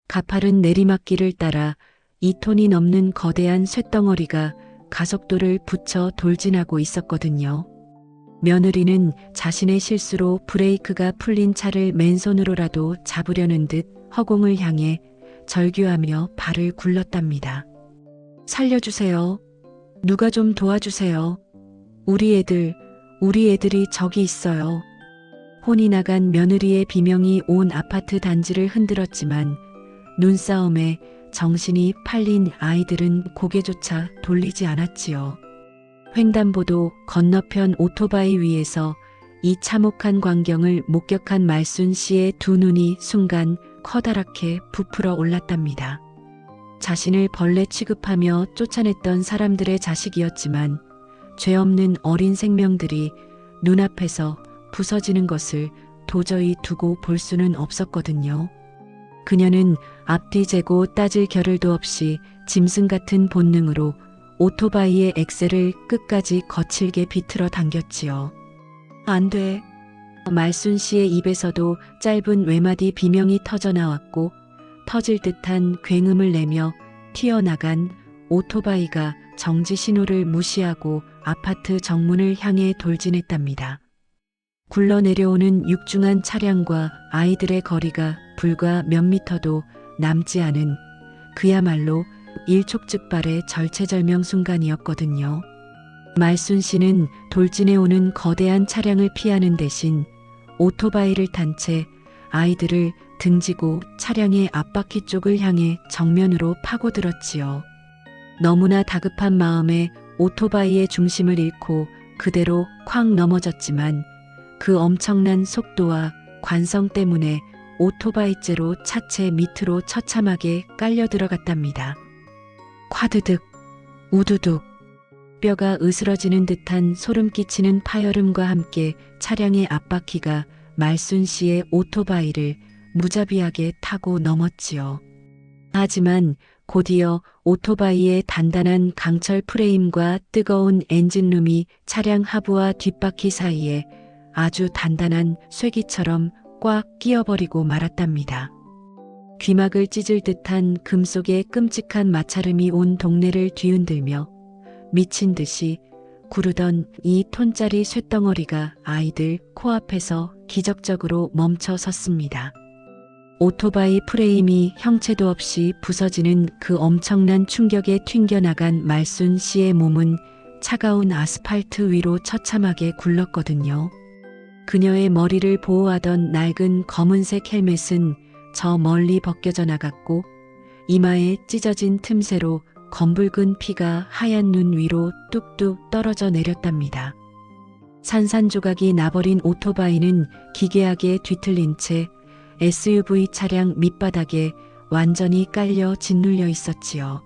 가파른 내리막길을 따라 2톤이 넘는 거대한 쇳덩어리가 가속도를 붙여 돌진하고 있었거든요. 며느리는 자신의 실수로 브레이크가 풀린 차를 맨손으로라도 잡으려는 듯 허공을 향해 절규하며 발을 굴렀답니다. 살려주세요. 누가 좀 도와주세요. 우리 애들이 저기 있어요. 혼이 나간 며느리의 비명이 온 아파트 단지를 흔들었지만 눈싸움에 정신이 팔린 아이들은 고개조차 돌리지 않았지요. 횡단보도 건너편 오토바이 위에서 이 참혹한 광경을 목격한 말순 씨의 두 눈이 순간 커다랗게 부풀어 올랐답니다. 자신을 벌레 취급하며 쫓아냈던 사람들의 자식이었지만 죄 없는 어린 생명들이 눈앞에서 부서지는 것을 도저히 두고 볼 수는 없었거든요. 그녀는 앞뒤 재고 따질 겨를도 없이 짐승 같은 본능으로 오토바이의 엑셀을 끝까지 거칠게 비틀어 당겼지요. 안 돼. 말순 씨의 입에서도 짧은 외마디 비명이 터져 나왔고 터질 듯한 굉음을 내며 튀어나간 오토바이가 정지 신호를 무시하고 아파트 정문을 향해 돌진했답니다. 굴러내려오는 육중한 차량과 아이들의 거리가 불과 몇 미터도 남지 않은 그야말로 일촉즉발의 절체절명 순간이었거든요. 말순 씨는 돌진해 오는 거대한 차량을 피하는 대신 오토바이를 탄 채 아이들을 등지고 차량의 앞바퀴 쪽을 향해 정면으로 파고들었지요. 너무나 다급한 마음에 오토바이의 중심을 잃고 그대로 쾅 넘어졌지만 그 엄청난 속도와 관성 때문에 오토바이째로 차체 밑으로 처참하게 깔려 들어갔답니다. 콰드득, 우두둑, 뼈가 으스러지는 듯한 소름 끼치는 파열음과 함께 차량의 앞바퀴가 말순 씨의 오토바이를 무자비하게 타고 넘었지요. 하지만 곧이어 오토바이의 단단한 강철 프레임과 뜨거운 엔진룸이 차량 하부와 뒷바퀴 사이에 아주 단단한 쇠기처럼 꽉 끼어버리고 말았답니다. 귀막을 찢을 듯한 금속의 끔찍한 마찰음이 온 동네를 뒤흔들며 미친 듯이 구르던 2톤짜리 쇳덩어리가 아이들 코앞에서 기적적으로 멈춰 섰습니다. 오토바이 프레임이 형체도 없이 부서지는 그 엄청난 충격에 튕겨나간 말순 씨의 몸은 차가운 아스팔트 위로 처참하게 굴렀거든요. 그녀의 머리를 보호하던 낡은 검은색 헬멧은 저 멀리 벗겨져 나갔고 이마에 찢어진 틈새로 검붉은 피가 하얀 눈 위로 뚝뚝 떨어져 내렸답니다. 산산조각이 나버린 오토바이는 기괴하게 뒤틀린 채 SUV 차량 밑바닥에 완전히 깔려 짓눌려 있었지요.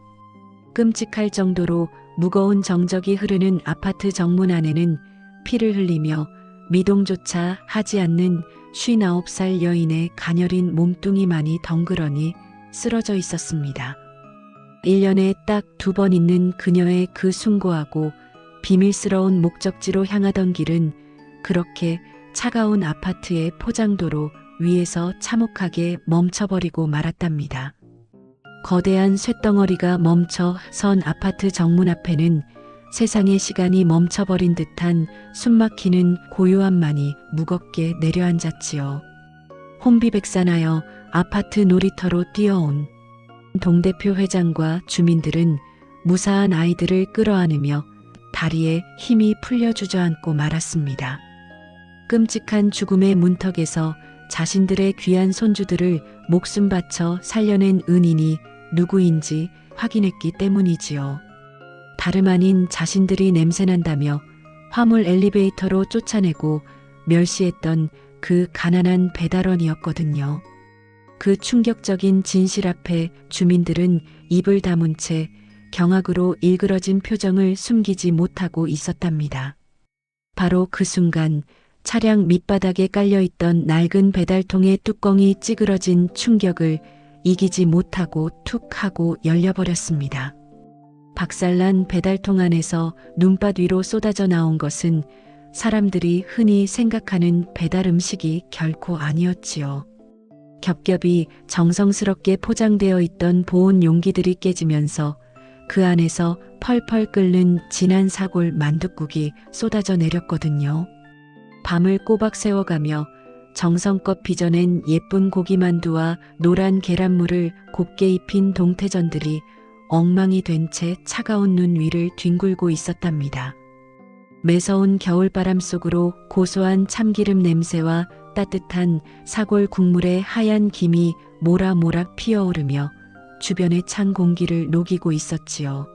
끔찍할 정도로 무거운 정적이 흐르는 아파트 정문 안에는 피를 흘리며 미동조차 하지 않는 59살 여인의 가녀린 몸뚱이만이 덩그러니 쓰러져 있었습니다. 1년에 딱 2번 있는 그녀의 그 숭고하고 비밀스러운 목적지로 향하던 길은 그렇게 차가운 아파트의 포장도로 위에서 참혹하게 멈춰버리고 말았답니다. 거대한 쇳덩어리가 멈춰 선 아파트 정문 앞에는 세상의 시간이 멈춰버린 듯한 숨막히는 고요함만이 무겁게 내려앉았지요. 혼비백산하여 아파트 놀이터로 뛰어온 동대표 회장과 주민들은 무사한 아이들을 끌어안으며 다리에 힘이 풀려 주저앉고 말았습니다. 끔찍한 죽음의 문턱에서 자신들의 귀한 손주들을 목숨 바쳐 살려낸 은인이 누구인지 확인했기 때문이지요. 다름 아닌 자신들이 냄새난다며 화물 엘리베이터로 쫓아내고 멸시했던 그 가난한 배달원이었거든요. 그 충격적인 진실 앞에 주민들은 입을 다문 채 경악으로 일그러진 표정을 숨기지 못하고 있었답니다. 바로 그 순간 차량 밑바닥에 깔려있던 낡은 배달통의 뚜껑이 찌그러진 충격을 이기지 못하고 툭 하고 열려버렸습니다. 박살난 배달통 안에서 눈밭 위로 쏟아져 나온 것은 사람들이 흔히 생각하는 배달 음식이 결코 아니었지요. 겹겹이 정성스럽게 포장되어 있던 보온 용기들이 깨지면서 그 안에서 펄펄 끓는 진한 사골 만둣국이 쏟아져 내렸거든요. 밤을 꼬박 새워가며 정성껏 빚어낸 예쁜 고기만두와 노란 계란물을 곱게 입힌 동태전들이 엉망이 된 채 차가운 눈 위를 뒹굴고 있었답니다. 매서운 겨울바람 속으로 고소한 참기름 냄새와 따뜻한 사골 국물의 하얀 김이 모락모락 피어오르며 주변의 찬 공기를 녹이고 있었지요.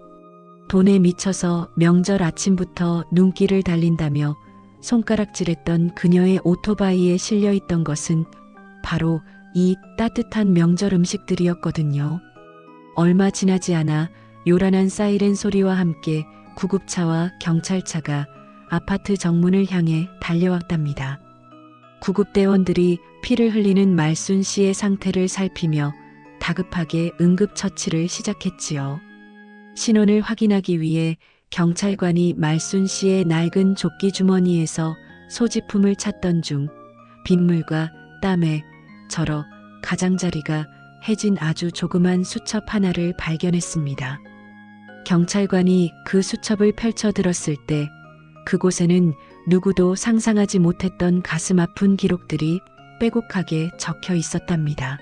돈에 미쳐서 명절 아침부터 눈길을 달린다며 손가락질했던 그녀의 오토바이에 실려 있던 것은 바로 이 따뜻한 명절 음식들이었거든요. 얼마 지나지 않아 요란한 사이렌 소리와 함께 구급차와 경찰차가 아파트 정문을 향해 달려왔답니다. 구급대원들이 피를 흘리는 말순 씨의 상태를 살피며 다급하게 응급처치를 시작했지요. 신원을 확인하기 위해 경찰관이 말순 씨의 낡은 조끼 주머니에서 소지품을 찾던 중 빗물과 땀에 절어 가장자리가 해진 아주 조그만 수첩 하나를 발견했습니다. 경찰관이 그 수첩을 펼쳐 들었을 때 그곳에는 누구도 상상하지 못했던 가슴 아픈 기록들이 빼곡하게 적혀 있었답니다.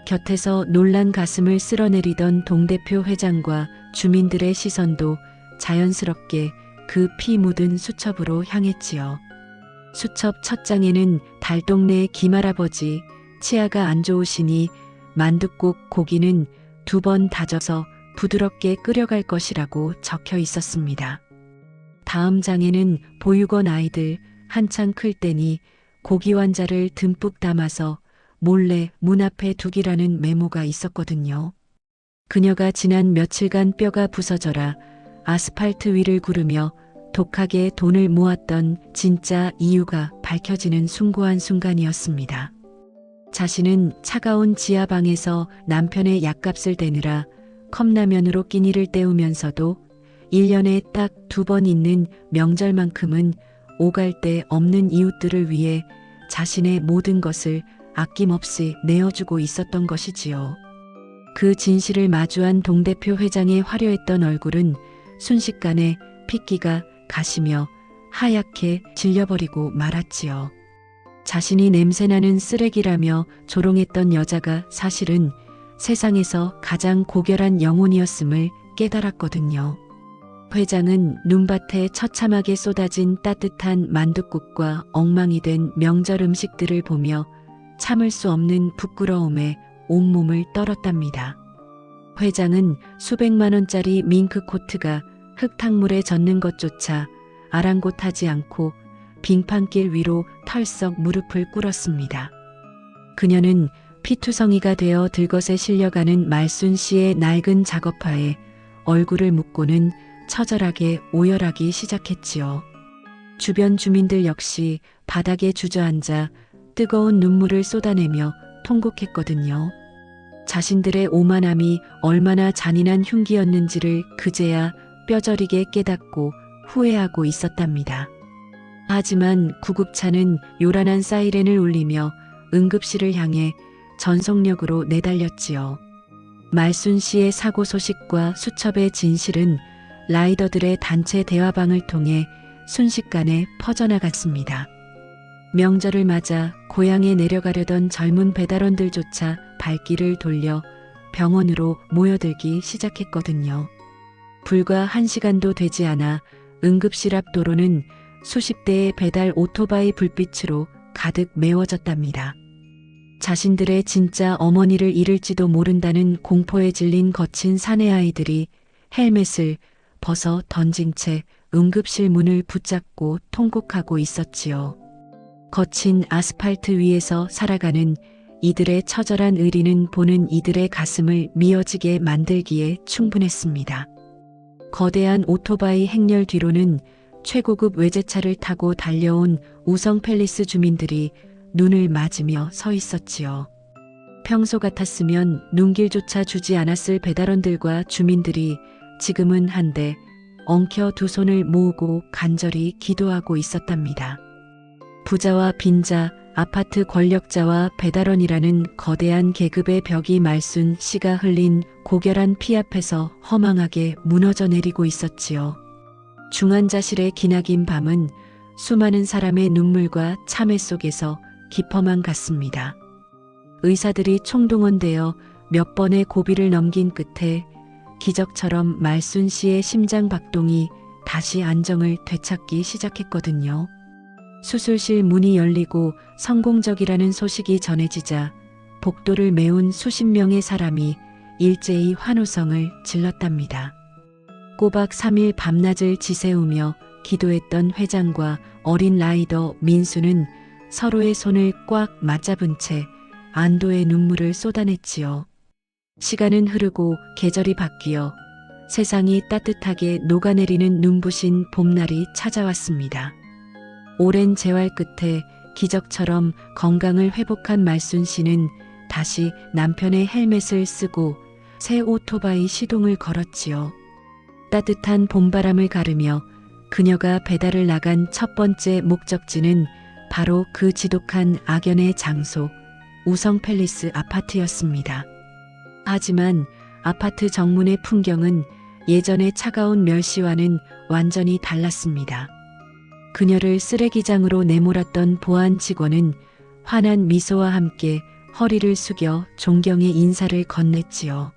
곁에서 놀란 가슴을 쓸어내리던 동대표 회장과 주민들의 시선도 자연스럽게 그 피 묻은 수첩으로 향했지요. 수첩 첫 장에는 달동네 김할아버지 치아가 안 좋으시니 만둣국 고기는 2번 다져서 부드럽게 끓여갈 것이라고 적혀 있었습니다. 다음 장에는 보육원 아이들 한창 클 때니 고기 완자를 듬뿍 담아서 몰래 문 앞에 두기라는 메모가 있었거든요. 그녀가 지난 며칠간 뼈가 부서져라 아스팔트 위를 구르며 독하게 돈을 모았던 진짜 이유가 밝혀지는 숭고한 순간이었습니다. 자신은 차가운 지하방에서 남편의 약값을 대느라 컵라면으로 끼니를 때우면서도 1년에 딱 2번 있는 명절만큼은 오갈 데 없는 이웃들을 위해 자신의 모든 것을 아낌없이 내어주고 있었던 것이지요. 그 진실을 마주한 동대표 회장의 화려했던 얼굴은 순식간에 핏기가 가시며 하얗게 질려버리고 말았지요. 자신이 냄새나는 쓰레기라며 조롱했던 여자가 사실은 세상에서 가장 고결한 영혼이었음을 깨달았거든요. 회장은 눈밭에 처참하게 쏟아진 따뜻한 만둣국과 엉망이 된 명절 음식들을 보며 참을 수 없는 부끄러움에 온몸을 떨었답니다. 회장은 수백만 원짜리 밍크 코트가 흙탕물에 젖는 것조차 아랑곳하지 않고 빙판길 위로 털썩 무릎을 꿇었습니다. 그녀는 피투성이가 되어 들것에 실려가는 말순 씨의 낡은 작업화에 얼굴을 묻고는 처절하게 오열하기 시작했지요. 주변 주민들 역시 바닥에 주저앉아 뜨거운 눈물을 쏟아내며 통곡했거든요. 자신들의 오만함이 얼마나 잔인한 흉기였는지를 그제야 뼈저리게 깨닫고 후회하고 있었답니다. 하지만 구급차는 요란한 사이렌을 울리며 응급실을 향해 전속력으로 내달렸지요. 말순 씨의 사고 소식과 수첩의 진실은 라이더들의 단체 대화방을 통해 순식간에 퍼져나갔습니다. 명절을 맞아 고향에 내려가려던 젊은 배달원들조차 발길을 돌려 병원으로 모여들기 시작했거든요. 불과 1시간도 되지 않아 응급실 앞 도로는 수십 대의 배달 오토바이 불빛으로 가득 메워졌답니다. 자신들의 진짜 어머니를 잃을지도 모른다는 공포에 질린 거친 사내 아이들이 헬멧을 벗어 던진 채 응급실 문을 붙잡고 통곡하고 있었지요. 거친 아스팔트 위에서 살아가는 이들의 처절한 의리는 보는 이들의 가슴을 미어지게 만들기에 충분했습니다. 거대한 오토바이 행렬 뒤로는 최고급 외제차를 타고 달려온 우성 팰리스 주민들이 눈을 맞으며 서 있었지요. 평소 같았으면 눈길조차 주지 않았을 배달원들과 주민들이 지금은 한데 엉켜 두 손을 모으고 간절히 기도하고 있었답니다. 부자와 빈자, 아파트 권력자와 배달원이라는 거대한 계급의 벽이 말순 씨가 흘린 고결한 피 앞에서 허망하게 무너져 내리고 있었지요. 중환자실의 기나긴 밤은 수많은 사람의 눈물과 참회 속에서 깊어만 갔습니다. 의사들이 총동원되어 몇 번의 고비를 넘긴 끝에 기적처럼 말순 씨의 심장 박동이 다시 안정을 되찾기 시작했거든요. 수술실 문이 열리고 성공적이라는 소식이 전해지자 복도를 메운 수십 명의 사람이 일제히 환호성을 질렀답니다. 꼬박 3일 밤낮을 지새우며 기도했던 회장과 어린 라이더 민수는 서로의 손을 꽉 맞잡은 채 안도의 눈물을 쏟아냈지요. 시간은 흐르고 계절이 바뀌어 세상이 따뜻하게 녹아내리는 눈부신 봄날이 찾아왔습니다. 오랜 재활 끝에 기적처럼 건강을 회복한 말순 씨는 다시 남편의 헬멧을 쓰고 새 오토바이 시동을 걸었지요. 따뜻한 봄바람을 가르며 그녀가 배달을 나간 첫 번째 목적지는 바로 그 지독한 악연의 장소, 우성팰리스 아파트였습니다. 하지만 아파트 정문의 풍경은 예전의 차가운 멸시와는 완전히 달랐습니다. 그녀를 쓰레기장으로 내몰았던 보안 직원은 환한 미소와 함께 허리를 숙여 존경의 인사를 건넸지요.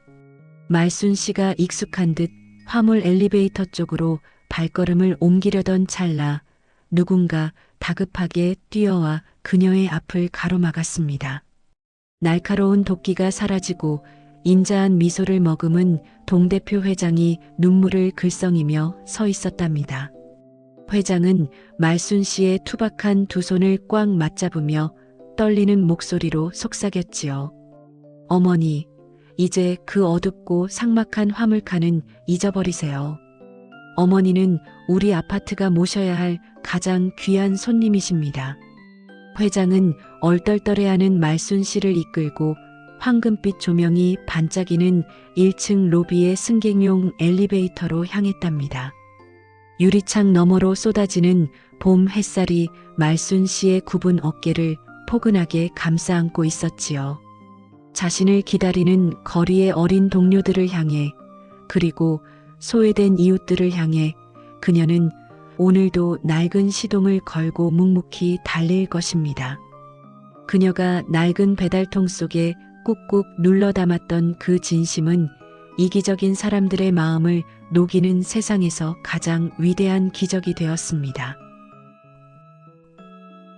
말순 씨가 익숙한 듯 화물 엘리베이터 쪽으로 발걸음을 옮기려던 찰나 누군가 다급하게 뛰어와 그녀의 앞을 가로막았습니다. 날카로운 도끼가 사라지고 인자한 미소를 머금은 동대표 회장이 눈물을 글썽이며 서 있었답니다. 회장은 말순 씨의 투박한 두 손을 꽉 맞잡으며 떨리는 목소리로 속삭였지요. 어머니, 이제 그 어둡고 삭막한 화물칸은 잊어버리세요. 어머니는 우리 아파트가 모셔야 할 가장 귀한 손님이십니다. 회장은 얼떨떨해하는 말순 씨를 이끌고 황금빛 조명이 반짝이는 1층 로비의 승객용 엘리베이터로 향했답니다. 유리창 너머로 쏟아지는 봄 햇살이 말순 씨의 굽은 어깨를 포근하게 감싸 안고 있었지요. 자신을 기다리는 거리의 어린 동료들을 향해 그리고 소외된 이웃들을 향해 그녀는 오늘도 낡은 시동을 걸고 묵묵히 달릴 것입니다. 그녀가 낡은 배달통 속에 꾹꾹 눌러 담았던 그 진심은 이기적인 사람들의 마음을 녹이는 세상에서 가장 위대한 기적이 되었습니다.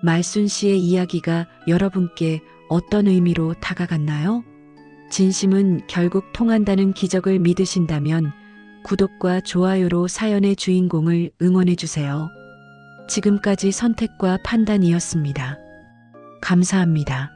말순 씨의 이야기가 여러분께 어떤 의미로 다가갔나요? 진심은 결국 통한다는 기적을 믿으신다면 구독과 좋아요로 사연의 주인공을 응원해 주세요. 지금까지 선택과 판단이었습니다. 감사합니다.